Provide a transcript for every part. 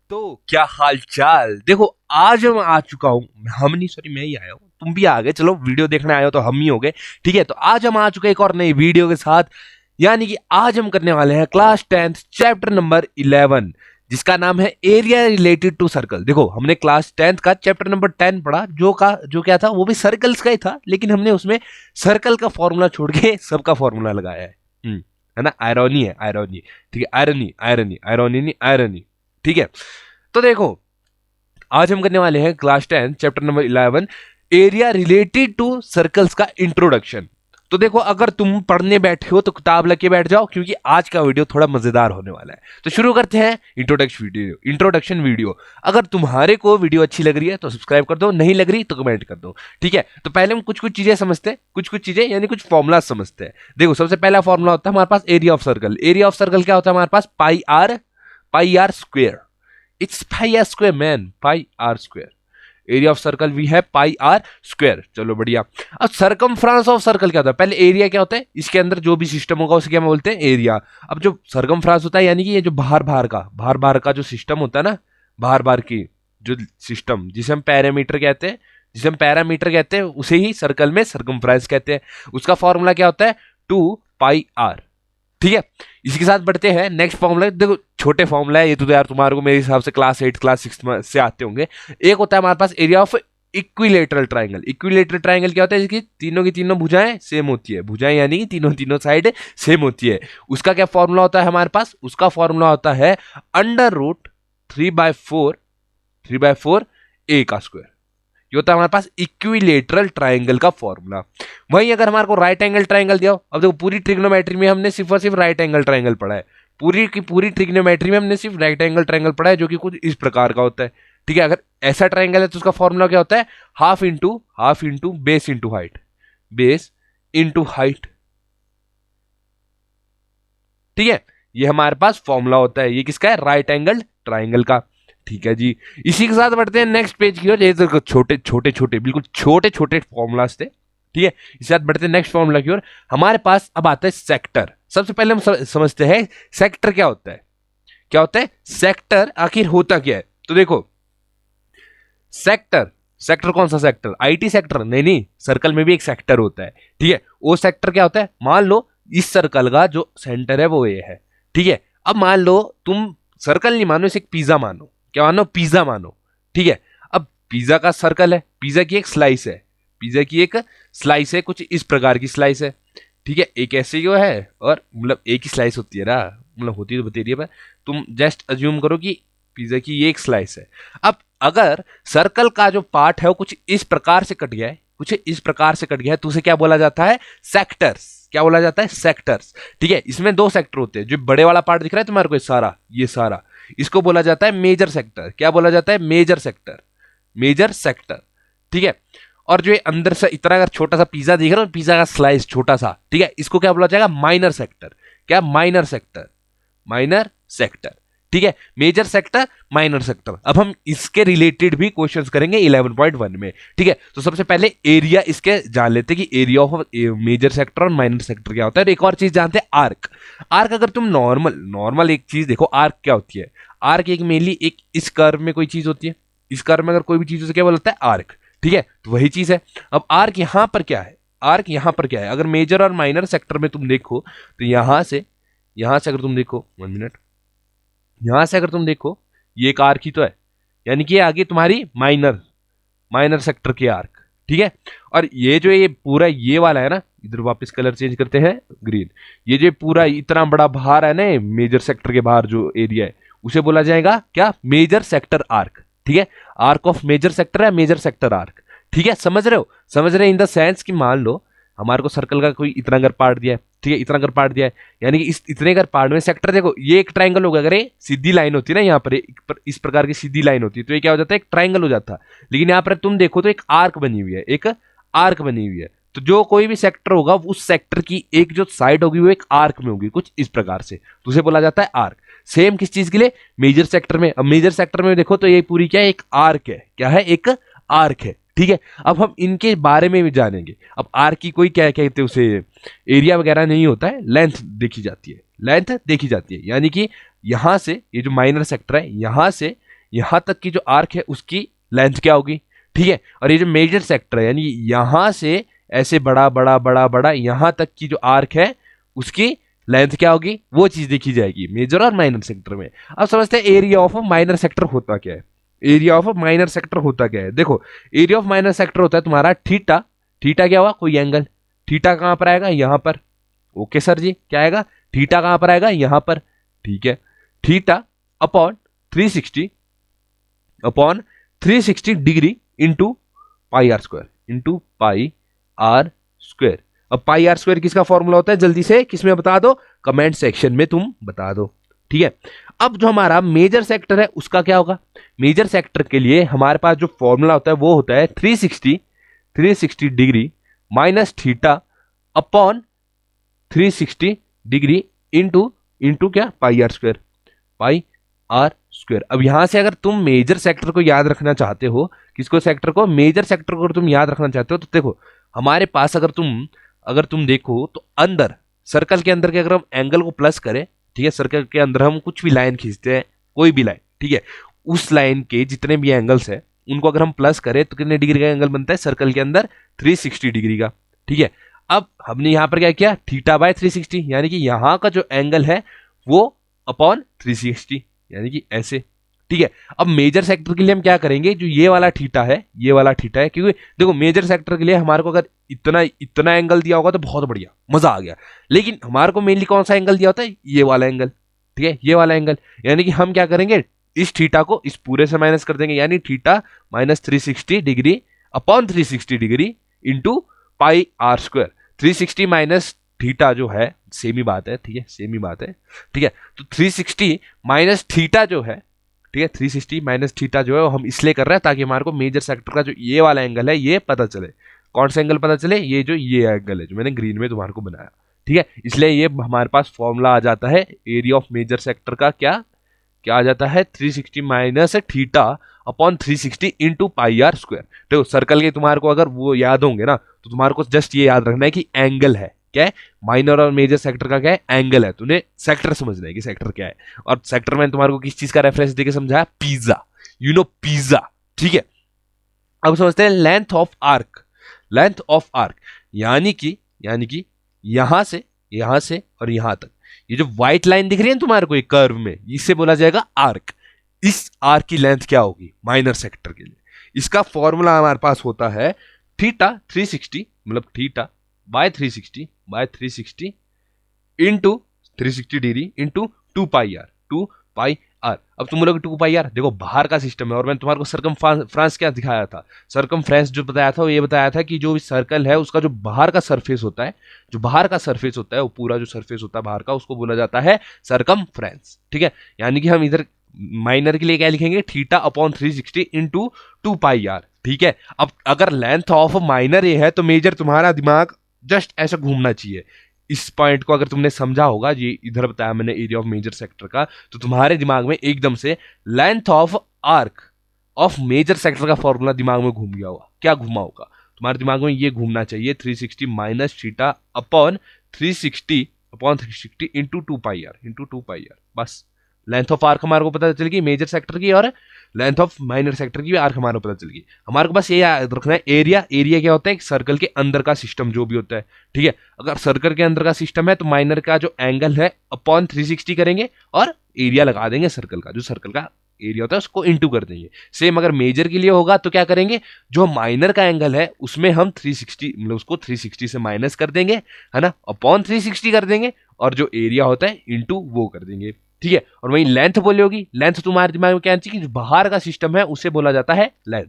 तो क्या हाल चाल। देखो आज मैं आ चुका हूँ, हम नहीं सॉरी मैं ही आया हूँ, तुम भी आ गए, चलो वीडियो देखने आए हो तो हम ही हो गए। ठीक है, तो आज हम आ चुके हैं एक और नई वीडियो के साथ। यानी कि आज हम करने वाले हैं क्लास 10th चैप्टर नंबर 11, जिसका नाम है एरिया रिलेटेड टू सर्कल। देखो हमने क्लास 10th का चैप्टर नंबर 10 पढ़ा, जो क्या था वो भी सर्कल्स का ही था, लेकिन हमने उसमें सर्कल का फॉर्मूला छोड़ के सबका फॉर्मूला लगाया है। है ना, आयरनी है, आयरनी। ठीक है, आयरनी आयरनी आयरनी नहीं आयरनी। ठीक है, तो देखो आज हम करने वाले हैं class 10 chapter number 11 area related to circles का इंट्रोडक्शन। तो देखो अगर तुम पढ़ने बैठे हो तो किताब लेके बैठ जाओ, क्योंकि आज का वीडियो थोड़ा मजेदार होने वाला है। तो शुरू करते हैं इंट्रोडक्शन वीडियो। अगर तुम्हारे को वीडियो अच्छी लग रही है तो सब्सक्राइब कर दो, नहीं लग रही तो कमेंट कर दो। ठीक है, तो पहले हम कुछ कुछ चीजें समझते हैं, कुछ चीजें यानी कुछ फॉर्मुला समझते हैं। देखो सबसे पहला फॉर्मुला होता है हमारे पास area of circle. Area of circle क्या होता है हमारे पास? Pi r square. It's pi r square man, pi r square. Area of circle वी है पाई आर स्क्वायर। चलो बढ़िया। अब सरकमफ्रांस ऑफ सर्कल क्या होता है? पहले एरिया क्या होता है, इसके अंदर जो भी सिस्टम होगा उसे क्या बोलते हैं? एरिया। अब जो सरकमफ्रांस होता है यानी कि ये जो बाहर बाहर का जो सिस्टम होता है ना, बाहर की जो सिस्टम, जिसे हम पैरामीटर कहते हैं उसे ही सर्कल में सरकमफ्रांस कहते हैं। उसका फॉर्मूला क्या होता है? 2 पाई आर। ठीक है, इसी के साथ बढ़ते हैं नेक्स्ट फॉर्मूला। देखो छोटे फॉर्मूला है ये, तो यार तुम्हारे को मेरे हिसाब से क्लास 8 क्लास 6 से आते होंगे। एक होता है हमारे पास area of equilateral triangle. Equilateral triangle क्या होता है? इसकी तीनों की तीनों भुजाएं सेम होती है, भुजाएं यानी कि तीनों साइड सेम होती है। उसका क्या फॉर्मूला होता है हमारे पास? उसका फॉर्मूला होता है अंडर रूट 3/4 ए का स्क्वायर। ये होता है हमारे पास इक्विलेटरल ट्राइंगल का फॉर्मूला। वहीं अगर हमारे को राइट एंगल ट्राइंगल दिया हो, अब देखो पूरी ट्रिग्नोमेट्री में हमने सिर्फ और सिर्फ राइट एंगल ट्राइंगल पढ़ा है। पूरी की पूरी ट्रिग्नोमेट्री में हमने सिर्फ राइट एंगल ट्राइंगल पढ़ा है, जो कि कुछ इस प्रकार का होता है। ठीक है, अगर ऐसा ट्राइंगल है तो उसका फॉर्मूला क्या होता है? Half into base into height. ठीक है, ये हमारे पास फॉर्मूला होता है। ये किसका है? राइट एंगल ट्राइंगल का। ठीक है जी, इसी के साथ बढ़ते हैं नेक्स्ट पेज की ओर। ये छोटे बिल्कुल छोटे फॉर्मूलाज थे। ठीक है, इसके साथ बढ़ते हैं नेक्स्ट फॉर्मूला की ओर। हमारे पास अब आता है सेक्टर। सबसे पहले हम समझते हैं सेक्टर क्या होता है। क्या होता है सेक्टर? आखिर होता क्या है? तो देखो सेक्टर, सेक्टर कौन सा सेक्टर? IT sector? नहीं, सर्कल में भी एक सेक्टर होता है। ठीक है, वो सेक्टर क्या होता है? मान लो इस सर्कल का जो सेंटर है वो ये है। ठीक है, अब मान लो तुम सर्कल नहीं मानो, इसे एक पिज्जा मानो। क्या मानो? पिज्जा मानो। ठीक है, अब पिज्जा का सर्कल है, पिज्जा की एक स्लाइस है, कुछ इस प्रकार की स्लाइस है। ठीक है, एक ऐसे ही है, और मतलब एक ही स्लाइस होती है ना, मतलब होती तो बतेरिए, पर तुम जस्ट अज्यूम करो कि पिज्जा की ये एक स्लाइस है। अब अगर सर्कल का जो पार्ट है वो कुछ इस प्रकार से कट गया है, तो उसे क्या बोला जाता है? सेक्टर्स। क्या बोला जाता है? सेक्टर्स। ठीक है, इसमें दो सेक्टर होते हैं। जो बड़े वाला पार्ट दिख रहा है तुम्हारे को, ये सारा इसको बोला जाता है मेजर सेक्टर। क्या बोला जाता है? Major sector. ठीक है, और जो अंदर से इतना अगर छोटा सा पिज्जा दिख रहा है, पिज्जा का स्लाइस छोटा सा, ठीक है, इसको क्या बोला जाएगा? Minor sector. क्या? Minor sector. ठीक है, मेजर सेक्टर, माइनर सेक्टर। अब हम इसके रिलेटेड भी क्वेश्चंस करेंगे 11.1 में। ठीक है, तो सबसे पहले एरिया इसके जान लेते हैं कि एरिया ऑफ मेजर सेक्टर और माइनर सेक्टर क्या होता है। एक और चीज जानते हैं, आर्क। अगर तुम नॉर्मल एक चीज देखो, आर्क क्या होती है? आर्क एक मेनली एक इस कर्व में कोई चीज होती है, इस कर्व में अगर कोई भी चीज होती है क्या बोलता है? आर्क। ठीक है, तो वही चीज है। अब आर्क यहां पर क्या है? अगर मेजर और माइनर सेक्टर में तुम देखो तो यहां से अगर तुम देखो, 1 मिनट, यहां से अगर तुम देखो ये एक आर्क ही तो है, यानी कि आगे तुम्हारी माइनर सेक्टर की आर्क। ठीक है, और ये जो ये पूरा ये वाला है ना, इधर वापस कलर चेंज करते हैं, ग्रीन। ये जो पूरा इतना बड़ा बाहर है ना, मेजर सेक्टर के बाहर जो एरिया है, उसे बोला जाएगा क्या? Major sector arc. ठीक है, आर्क ऑफ मेजर सेक्टर है मेजर सेक्टर आर्क। ठीक है, समझ रहे हो इन द सेंस कि मान लो हमारे को सर्कल का कोई इतना अगर पार्ट दिया है, ठीक है, इतना अगर पार्ट दिया है, यानी कि इस इतने अगर पार्ट में सेक्टर, देखो ये एक ट्राइंगल होगा। अगर ये सीधी लाइन होती है ना, यहाँ पर इस प्रकार की सीधी लाइन होती है, तो ये क्या हो जाता है? एक ट्राइंगल हो जाता है। लेकिन यहाँ पर तुम देखो तो एक आर्क बनी हुई है। तो जो कोई भी सेक्टर होगा, उस सेक्टर की एक जो साइड होगी वो एक आर्क में होगी, कुछ इस प्रकार से, तो उसे बोला जाता है आर्क। सेम किस चीज के लिए? मेजर सेक्टर में। अब मेजर सेक्टर में देखो तो ये पूरी क्या है? एक आर्क है। क्या है? एक आर्क है। ठीक है, अब हम इनके बारे में भी जानेंगे। अब आर्क की कोई क्या कहते हैं उसे, एरिया वगैरह नहीं होता है, लेंथ देखी जाती है, यानी कि यहां से ये जो माइनर सेक्टर है, यहां से यहां तक की जो आर्क है उसकी लेंथ क्या होगी, ठीक है। और ये जो मेजर सेक्टर है यानी यहां से ऐसे बड़ा बड़ा बड़ा बड़ा यहां तक की जो आर्क है उसकी लेंथ क्या होगी, वो चीज देखी जाएगी मेजर और माइनर सेक्टर में। अब समझते हैं एरिया ऑफ माइनर सेक्टर होता क्या है। एरिया ऑफ माइनर सेक्टर होता क्या है, देखो एरिया ऑफ माइनर सेक्टर होता है तुम्हारा थीटा। थीटा क्या हुआ, कोई एंगल। थीटा कहां पर आएगा, यहां पर। ओके सर जी, क्या आएगा, थीटा कहां पर आएगा, यहां पर, ठीक है। Theta upon 360 upon 360 degree into pi are square, into pi are square. अब पाई आर स्क्वायर किसका फॉर्मूला होता है, जल्दी से किसमें बता दो, कमेंट सेक्शन में तुम बता दो, ठीक है। अब जो हमारा मेजर सेक्टर है उसका क्या होगा, मेजर सेक्टर के लिए हमारे पास जो फॉर्मूला होता है वो होता है 360 degree minus theta upon 360 degree into into क्या, pi are square, pi are square. अब यहां से अगर तुम मेजर सेक्टर को याद रखना चाहते हो, किसको, सेक्टर को, मेजर सेक्टर को तुम याद रखना चाहते हो, तो देखो हमारे पास अगर तुम देखो तो अंदर सर्कल के अंदर के अगर हम एंगल को प्लस करें, ठीक है, सर्कल के अंदर हम कुछ भी लाइन खींचते हैं, कोई भी लाइन, ठीक है, उस लाइन के जितने भी एंगल्स है उनको अगर हम प्लस करें तो कितने डिग्री का एंगल बनता है सर्कल के अंदर, 360 डिग्री का, ठीक है। अब हमने यहां पर क्या किया, थीटा बाय 360, यानी कि यहां का जो एंगल है वो अपॉन 360, यानी कि ऐसे, ठीक है। अब मेजर सेक्टर के लिए हम क्या करेंगे, जो ये वाला थीटा है, ये वाला थीटा है, क्योंकि देखो मेजर सेक्टर के लिए हमारे को अगर इतना इतना एंगल दिया होगा तो बहुत बढ़िया, मजा आ गया। लेकिन हमारे को मेनली कौन सा एंगल दिया होता है, ये वाला एंगल, ठीक है, ये वाला एंगल। यानी कि हम क्या करेंगे, इस थीटा को इस पूरे से माइनस कर देंगे, यानी theta minus 360 degree upon 360 degree into pi are square. 360 minus theta जो है सेम ही बात है, ठीक है, सेम ही बात है, ठीक है। तो 360 माइनस थीटा जो है, ठीक है, 360 माइनस थीटा जो है वो हम इसलिए कर रहे हैं ताकि हमारे को मेजर सेक्टर का जो ये वाला एंगल है ये पता चले। कौन सा एंगल पता चले, ये जो ये एंगल है जो मैंने ग्रीन में तुम्हारे को बनाया, ठीक है। इसलिए ये हमारे पास फॉर्मूला आ जाता है एरिया ऑफ मेजर सेक्टर का, क्या क्या आ जाता है, 360 minus theta upon 360 into pi are square. देखो सर्कल के तुम्हारे को अगर वो याद होंगे ना तो तुम्हारे को जस्ट ये याद रखना है कि एंगल है, क्या है, माइनर और मेजर सेक्टर का क्या है, एंगल है। तूने सेक्टर समझना है कि सेक्टर क्या है। और सेक्टर में तुम्हारे को किस चीज का रेफरेंस देके समझाया, पिज्जा, यू नो पिज्जा, ठीक है। अब समझते हैं length of arc. Length of arc यानी कि यहां से और यहां तक ये जो व्हाइट लाइन दिख रही है तुम्हारे को एक कर्व में, इसे बोला जाएगा आर्क। इस आर्क की लेंथ क्या होगी माइनर सेक्टर के लिए, इसका फॉर्मूला हमारे पास होता है थीटा 360 मतलब theta by 360 into 360 degree into 2 pi R. अब तुम बोलोगे 2 पाई आर, देखो बाहर का सिस्टम है और मैंने तुम्हारे को सर्कम फ्रांस क्या दिखाया था, सर्कम फ्रेंस जो बताया था वो ये बताया था कि जो सर्कल है उसका जो बाहर का सरफेस होता है, वो पूरा जो सरफेस होता है बाहर का, उसको बोला जाता है सर्कम फ्रेंस, ठीक है। यानी कि हम इधर माइनर के लिए क्या लिखेंगे, theta upon 360 into 2 pi R, ठीक है। अब अगर लेंथ ऑफ माइनर ये है तो मेजर तुम्हारा दिमाग जस्ट ऐसा घूमना चाहिए। इस पॉइंट को अगर तुमने समझा होगा, ये इधर बताया मैंने एरिया ऑफ मेजर सेक्टर का, तो तुम्हारे दिमाग में एकदम से length of arc of major sector का फॉर्मूला दिमाग में घूम गया होगा। क्या घूमा होगा तुम्हारे दिमाग में, ये घूमना चाहिए 360 minus theta upon 360 into 2 pi R, बस। लेंथ ऑफ आर्क हमारे को पता चल गई मेजर सेक्टर की, और लेंथ ऑफ माइनर सेक्टर की भी आर्क हमारे को पता चल गई। हमारे को बस ये याद रखना है एरिया क्या होता है, एक सर्कल के अंदर का सिस्टम जो भी होता है, ठीक है। अगर सर्कल के अंदर का सिस्टम है तो माइनर का जो एंगल है अपॉन 360 करेंगे और एरिया लगा देंगे सर्कल का, जो सर्कल का एरिया होता है उसको इंटू कर देंगे। सेम अगर मेजर के लिए होगा तो क्या करेंगे, जो माइनर का एंगल है उसमें हम 360 मतलब उसको 360 से माइनस कर देंगे, है ना, अपॉन 360 कर देंगे, और जो एरिया होता है इंटू वो कर देंगे, ठीक है। और वही लेंथ बोली होगी, लेंथ तुम्हारे दिमाग में क्या चाहिए कि बाहर का सिस्टम है उसे बोला जाता है लेंथ,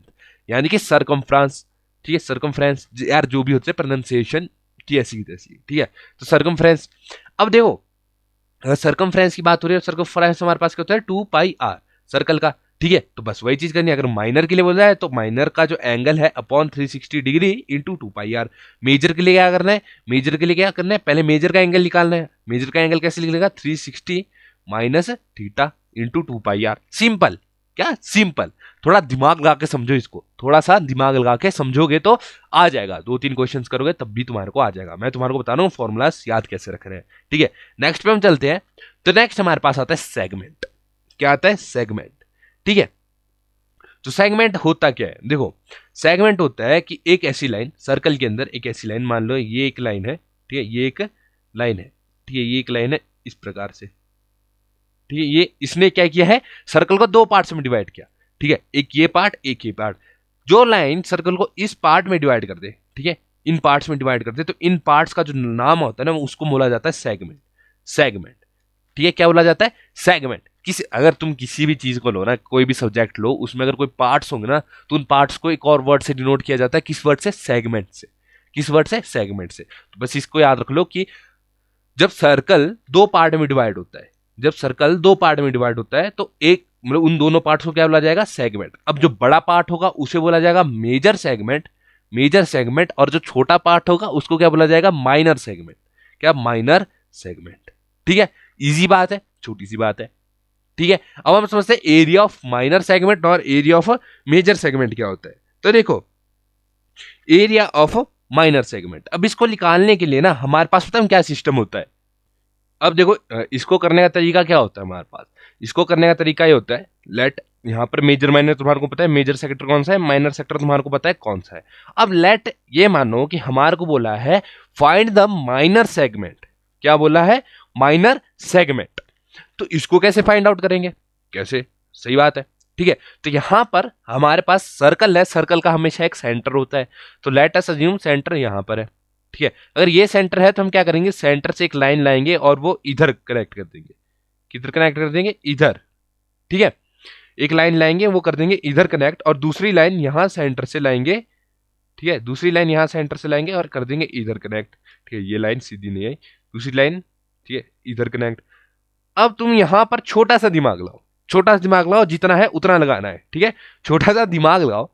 यानी कि सर्कमफ्रेंस, ठीक है। सर्कमफ्रेंस यार जो भी होते हैं प्रोनाउंसिएशन की ऐसी तैसी, ठीक है। तो सर्कमफ्रेंस, अब देखो अगर सर्कमफ्रेंस की बात हो रही है, सर्कमफ्रेंस हमारे पास क्या होता है 2 पाई आर सर्कल का, ठीक है। तो बस वही चीज करनी है। अगर माइनर के लिए बोल रहा है तो माइनर का जो एंगल है upon 360 degree into 2 pi R. Major के लिए क्या करना है, पहले मेजर का एंगल निकालना है। मेजर का एंगल कैसे निकलेगा, 360 minus theta into 2 pi R. Simple, क्या सिंपल, थोड़ा दिमाग लगा के समझो इसको, थोड़ा सा दिमाग लगा के समझोगे तो आ जाएगा। 2-3 क्वेश्चंस करोगे तब भी तुम्हारे को आ जाएगा। मैं तुम्हारे को बता रहा हूँ फॉर्मूलास याद कैसे रख रहे हैं, ठीक है। नेक्स्ट पे हम चलते हैं। तो नेक्स्ट हमारे पास आता है सेगमेंट। क्या आता है, सेगमेंट, ठीक है। तो सेगमेंट होता क्या है, देखो सेगमेंट होता है कि एक ऐसी लाइन, सर्कल के अंदर एक ऐसी लाइन, मान लो ये एक लाइन है, ठीक है, ये एक लाइन है, ठीक है, ये एक लाइन है इस प्रकार से, ठीक है, ये इसने क्या किया है, सर्कल को दो पार्ट्स में डिवाइड किया, ठीक है, एक ये पार्ट एक ये पार्ट। जो लाइन सर्कल को इस पार्ट में डिवाइड कर दे, ठीक है, इन पार्ट्स में डिवाइड कर दे, तो इन पार्ट्स का जो नाम होता है ना उसको बोला जाता है सेगमेंट। सेगमेंट, ठीक है, क्या बोला जाता है, सेगमेंट। किसी, अगर तुम किसी भी चीज को लो ना, कोई भी सब्जेक्ट लो, उसमें अगर कोई पार्ट्स होंगे ना, तो उन पार्ट्स को एक और वर्ड से डिनोट किया जाता है, किस वर्ड से, सेगमेंट से। किस वर्ड से, सेगमेंट से। तो बस इसको याद रख लो कि जब सर्कल दो पार्ट में डिवाइड होता है, जब सर्कल दो पार्ट में डिवाइड होता है, तो एक मतलब उन दोनों पार्ट्स को क्या बोला जाएगा, सेगमेंट। अब जो बड़ा पार्ट होगा उसे बोला जाएगा मेजर सेगमेंट, मेजर सेगमेंट, और जो छोटा पार्ट होगा उसको क्या बोला जाएगा, माइनर सेगमेंट। क्या, माइनर सेगमेंट। ठीक है, इजी बात है, छोटी सी बात है। ठीक है, अब हम समझते हैं एरिया ऑफ माइनर सेगमेंट और एरिया ऑफ मेजर सेगमेंट क्या होता है। तो देखो, एरिया ऑफ माइनर सेगमेंट, अब इसको निकालने के लिए ना हमारे पास पता है क्या सिस्टम होता है। अब देखो, इसको करने का तरीका क्या होता है हमारे पास, इसको करने का तरीका ये होता है, लेट यहां पर मेजर माइनर तुम्हारे को पता है, मेजर सेक्टर कौन सा है, माइनर सेक्टर तुम्हारे को पता है कौन सा है। अब लेट ये मानो कि हमारे को बोला है फाइंड द माइनर सेगमेंट। क्या बोला है, माइनर सेगमेंट। तो इसको कैसे फाइंड आउट करेंगे, कैसे, सही बात है। ठीक है, तो यहां पर हमारे पास सर्कल है, सर्कल का हमेशा एक सेंटर होता है, तो लेट अस अज्यूम सेंटर यहां पर है। ठीक है, अगर ये सेंटर है तो हम क्या करेंगे, सेंटर से एक लाइन लाएंगे और वो इधर कनेक्ट कर देंगे। किधर कनेक्ट कर देंगे, इधर। ठीक है, एक लाइन लाएंगे वो कर देंगे इधर कनेक्ट, और दूसरी लाइन यहां सेंटर से लाएंगे। ठीक है, दूसरी लाइन यहां सेंटर से लाएंगे और कर देंगे इधर कनेक्ट। ठीक है, ये लाइन सीधी नहीं आई, दूसरी लाइन, ठीक है, इधर कनेक्ट। अब तुम यहां पर छोटा सा दिमाग लाओ, छोटा सा दिमाग लाओ, जितना है उतना लगाना है। ठीक है, छोटा सा दिमाग लगाओ।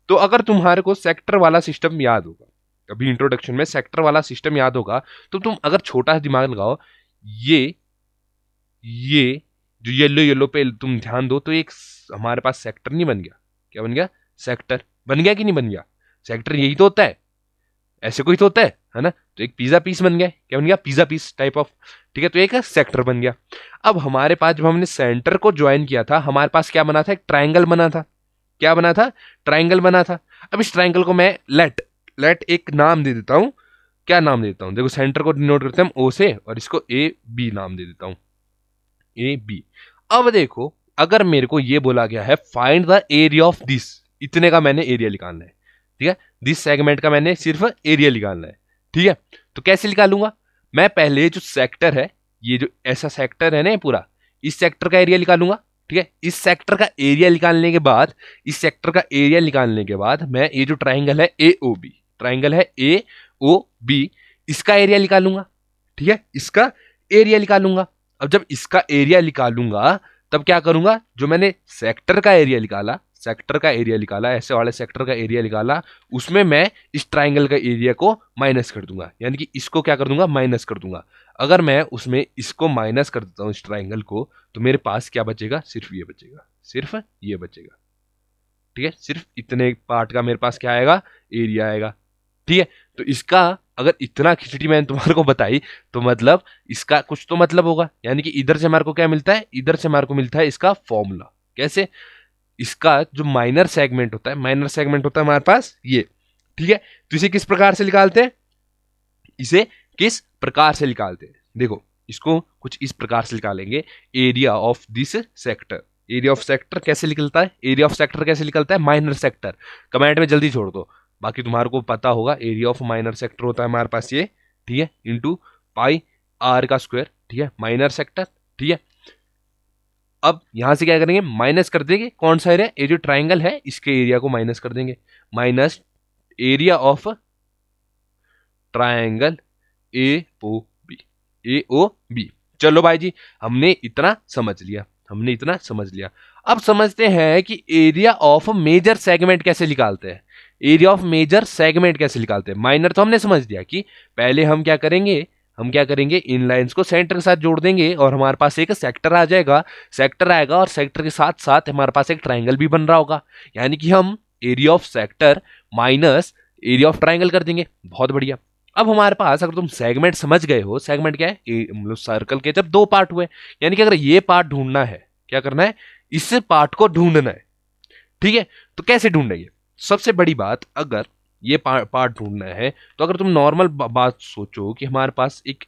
तो अगर तुम्हारे को सेक्टर वाला सिस्टम याद होगा, अभी इंट्रोडक्शन में सेक्टर वाला सिस्टम याद होगा, तो तुम अगर छोटा सा दिमाग लगाओ, ये जो येलो येलो पे तुम ध्यान दो, तो एक हमारे पास सेक्टर नहीं बन गया, क्या बन गया, सेक्टर बन गया कि नहीं बन गया। सेक्टर यही तो होता है, ऐसे कोई तो होता है ना। तो एक पिज्जा पीस बन गया, क्या बन गया, पिज्जा पीस टाइप ऑफ। ठीक है, तो एक सेक्टर बन गया। अब हमारे पास जब हमने सेंटर को ज्वाइन किया था, हमारे पास क्या बना था, एक ट्राइंगल बना था। क्या बना था, ट्राइंगल बना था। अब इस ट्राइंगल को मैं लेट एक नाम दे देता हूं। क्या नाम देता हूं, देखो सेंटर को डिनोट करते हैं हम ओ से, और इसको ए बी नाम दे देता हूं, ए बी। अब देखो, अगर मेरे को ये बोला गया है find the area of this, इतने का मैंने एरिया निकालना है। ठीक है, दिस सेगमेंट का मैंने सिर्फ एरिया निकालना है। ठीक है, तो कैसे निकालूंगा, मैं पहले जो सेक्टर है, ये जो ऐसा सेक्टर है ना पूरा, इस सेक्टर का एरिया निकालूंगा। ठीक है, इस सेक्टर का एरिया निकालने के बाद, इस सेक्टर का एरिया निकालने के बाद मैं ये जो ट्राइंगल है ए ओ बी, ट्राइंगल है ए ओ बी, इसका एरिया निकालूंगा। ठीक है, इसका एरिया निकालूंगा। अब जब इसका एरिया निकालूंगा तब क्या करूंगा, जो मैंने सेक्टर का एरिया निकाला, सेक्टर का एरिया निकाला, ऐसे वाले सेक्टर का एरिया निकाला, उसमें मैं इस ट्राइंगल का एरिया को माइनस कर दूंगा, यानी कि इसको क्या कर दूंगा, माइनस कर दूंगा। अगर मैं उसमें इसको माइनस कर देता हूं, इस ट्राइंगल को, तो मेरे पास क्या बचेगा, सिर्फ ये बचेगा, सिर्फ ये बचेगा। ठीक है, सिर्फ इतने पार्ट का मेरे पास क्या आएगा, एरिया आएगा। ठीक है, तो इसका अगर इतना खिचड़ी मैंने तुम्हारे को बताई, तो मतलब इसका कुछ तो मतलब होगा, यानी कि इधर से हमारे को क्या मिलता है, इधर से हमारे को मिलता है इसका फॉर्मूला। कैसे, इसका जो माइनर सेगमेंट होता है, माइनर सेगमेंट होता है हमारे पास ये। ठीक है, तो इसे किस प्रकार से निकालते हैं, इसे किस प्रकार से निकालते हैं, देखो इसको कुछ इस प्रकार से निकालेंगे, area of this sector. Area of sector कैसे निकलता है, एरिया ऑफ सेक्टर कैसे निकलता है, माइनर सेक्टर। कमेंट में जल्दी छोड़ दो, बाकी तुम्हारे को पता होगा। एरिया ऑफ माइनर सेक्टर होता है हमारे पास ये, ठीक है, इंटू पाई आर का स्क्वायर। ठीक है, माइनर सेक्टर। ठीक है, अब यहां से क्या करेंगे, माइनस कर देंगे कौन सा एरिया, ये जो ट्राइंगल है इसके एरिया को माइनस कर देंगे, minus area of triangle A O B, A O B. चलो भाई जी, हमने इतना समझ लिया, हमने इतना समझ लिया। अब समझते हैं कि एरिया ऑफ मेजर सेगमेंट कैसे निकालते हैं। एरिया ऑफ मेजर सेगमेंट कैसे निकालते हैं, माइनर तो हमने समझ दिया कि पहले हम क्या करेंगे, हम क्या करेंगे, इन लाइंस को सेंटर के साथ जोड़ देंगे और हमारे पास एक सेक्टर आ जाएगा, सेक्टर आएगा और सेक्टर के साथ साथ हमारे पास एक ट्राइंगल भी बन रहा होगा, यानी कि हम area of sector minus area of triangle कर देंगे। बहुत बढ़िया। अब हमारे पास अगर तुम सेगमेंट समझ गए हो, सेगमेंट क्या है, मतलब सर्कल के जब दो पार्ट हुए, यानी कि अगर ये पार्ट ढूंढना है, क्या करना है, इस पार्ट को ढूंढना है। ठीक है, तो कैसे ढूंढेंगे? सबसे बड़ी बात, अगर ये पार्ट ढूंढना है तो अगर तुम नॉर्मल बात सोचो कि हमारे पास एक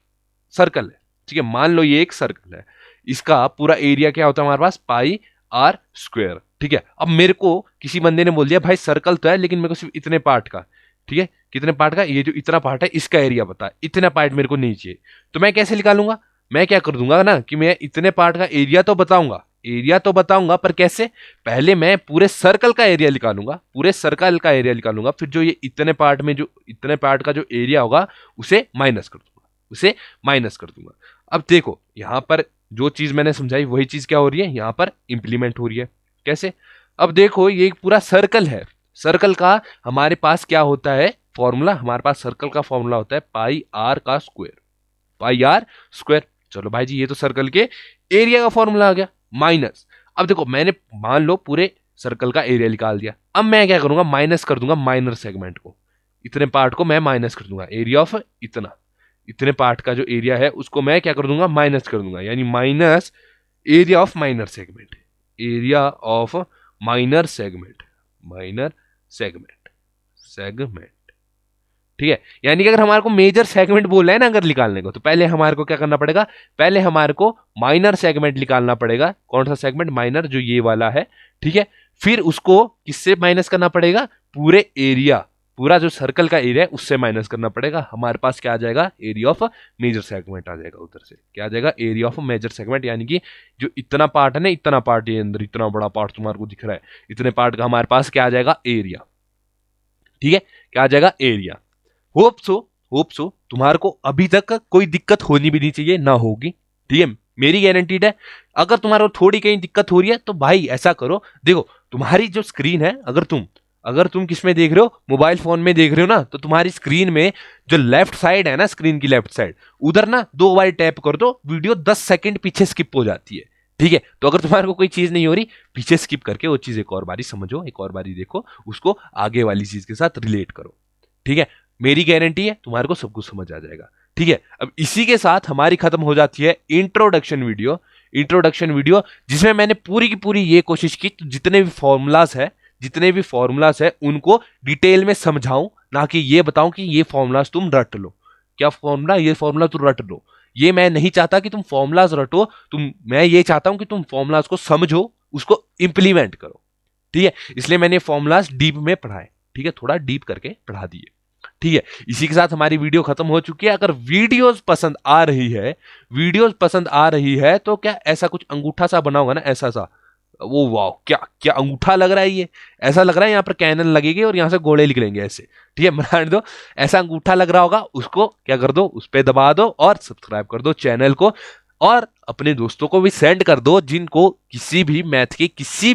सर्कल है, ठीक है, मान लो ये एक सर्कल है, इसका पूरा एरिया क्या होता है हमारे पास, पाई आर स्क्वायर, ठीक है। अब मेरे को किसी बंदे ने बोल दिया भाई सर्कल तो है लेकिन मेरे को सिर्फ इतने पार्ट का, ठीक है, कितने पार्ट का, ये जो इतना पार्ट है इसका एरिया बता, इतना पार्ट मेरे को नहीं चाहिए, तो मैं कैसे निकालूंगा? मैं क्या कर दूंगा ना कि मैं इतने पार्ट का एरिया तो बताऊंगा, एरिया तो बताऊंगा, पर कैसे? पहले मैं पूरे सर्कल का एरिया निकालूंगा, पूरे सर्कल का एरिया निकालूंगा, फिर जो ये इतने पार्ट में जो इतने पार्ट का जो एरिया होगा उसे माइनस कर दूंगा, उसे माइनस कर दूंगा। अब देखो यहां पर जो चीज मैंने समझाई वही चीज क्या हो रही है, यहां पर इंप्लीमेंट हो रही है। कैसे? अब देखो ये एक पूरा सर्कल है, सर्कल का हमारे पास क्या होता है फॉर्मूला, हमारे पास सर्कल का फॉर्मूला होता है पाई आर का स्क्वायर, पाई आर स्क्वायर। चलो भाई जी ये तो सर्कल के एरिया का फॉर्मूला आ गया, माइनस। अब देखो मैंने मान लो पूरे सर्कल का एरिया निकाल दिया, अब मैं क्या करूंगा, माइनस कर दूंगा माइनर सेगमेंट को, इतने पार्ट को मैं माइनस कर दूंगा, एरिया ऑफ इतना, इतने पार्ट का जो एरिया है उसको मैं क्या कर दूंगा, माइनस कर दूंगा, यानी minus area of minor segment, area of minor segment, minor segment, segment, ठीक है। यानी कि अगर हमारे को मेजर सेगमेंट बोला है ना अगर निकालने को, तो पहले हमारे को क्या करना पड़ेगा, पहले हमारे को माइनर सेगमेंट निकालना पड़ेगा। कौन सा सेगमेंट? माइनर, जो ये वाला है, ठीक है। फिर उसको किससे माइनस करना पड़ेगा? पूरे एरिया, पूरा जो सर्कल का एरिया है उससे माइनस करना पड़ेगा। हमारे पास क्या आ जाएगा? एरिया ऑफ मेजर सेगमेंट आ जाएगा, उधर से क्या आ जाएगा? एरिया ऑफ मेजर सेगमेंट, यानी कि जो इतना पार्ट है ना, इतना पार्ट ये अंदर, इतना बड़ा पार्ट तुम्हारे को दिख रहा है, इतने पार्ट का हमारे पास क्या आ जाएगा? एरिया, ठीक है, क्या आ जाएगा? एरिया। होप सो तुम्हारे को अभी तक कोई दिक्कत होनी भी नहीं चाहिए, ना होगी, ठीक है, मेरी गारंटीड है। अगर तुम्हारे को थोड़ी कहीं दिक्कत हो रही है तो भाई ऐसा करो, देखो तुम्हारी जो स्क्रीन है, अगर तुम किस में देख रहे हो, मोबाइल फोन में देख रहे हो ना, तो तुम्हारी स्क्रीन में जो लेफ्ट साइड है ना, स्क्रीन की लेफ्ट साइड, उधर ना 2 बार टैप कर दो, वीडियो 10 सेकंड पीछे स्किप हो जाती है, ठीक है। तो अगर तुम्हारे को कोई चीज नहीं हो रही, पीछे स्किप करके वो चीज एक और बारी समझो, एक और बारी देखो, उसको आगे वाली चीज के साथ रिलेट करो, ठीक है। मेरी गारंटी है तुम्हारे को सब कुछ समझ आ जाएगा, ठीक है। अब इसी के साथ हमारी खत्म हो जाती है इंट्रोडक्शन वीडियो, जिसमें मैंने पूरी की पूरी ये कोशिश की जितने भी फॉर्मूलाज है उनको डिटेल में समझाऊं, ना कि ये बताऊं कि ये फॉर्मूलाज तुम रट लो, क्या फॉर्मूला, ये फॉर्मूला तुम रट लो। ये मैं नहीं चाहता कि तुम फॉर्मूलाज रटो, मैं ये चाहता हूं कि तुम फॉर्मूलाज को समझो, उसको इंप्लीमेंट करो, ठीक है। इसलिए मैंने फॉर्मूलाज डीप में पढ़ाए, ठीक है, थोड़ा डीप करके पढ़ा दिए, ठीक है। इसी के साथ हमारी वीडियो खत्म हो चुकी है। अगर वीडियोस पसंद आ रही है तो क्या ऐसा कुछ अंगूठा सा बना होगा ना, ऐसा सा, वो वाह, क्या क्या अंगूठा लग रहा है ये, ऐसा लग रहा है यहाँ पर कैनन लगेगी और यहाँ से गोले निकलेंगे ऐसे, ठीक है, बना दो, ऐसा अंगूठा लग रहा होगा, उसको क्या कर दो, उस पर दबा दो और सब्सक्राइब कर दो चैनल को, और अपने दोस्तों को भी सेंड कर दो जिनको किसी भी मैथ के किसी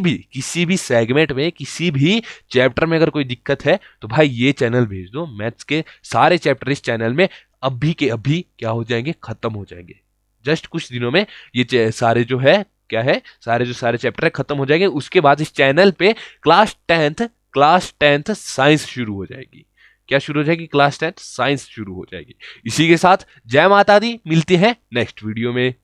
भी सेगमेंट में, किसी भी चैप्टर में अगर कोई दिक्कत है, तो भाई ये चैनल भेज दो। मैथ्स के सारे चैप्टर इस चैनल में अभी के अभी क्या हो जाएंगे, खत्म हो जाएंगे। जस्ट कुछ दिनों में ये सारे जो है क्या है, सारे चैप्टर खत्म हो जाएंगे। उसके बाद इस चैनल पे क्लास टेंथ साइंस शुरू हो जाएगी। क्या शुरू हो जाएगी? क्लास 10 साइंस शुरू हो जाएगी। इसी के साथ जय माता दी, मिलते हैं नेक्स्ट वीडियो में।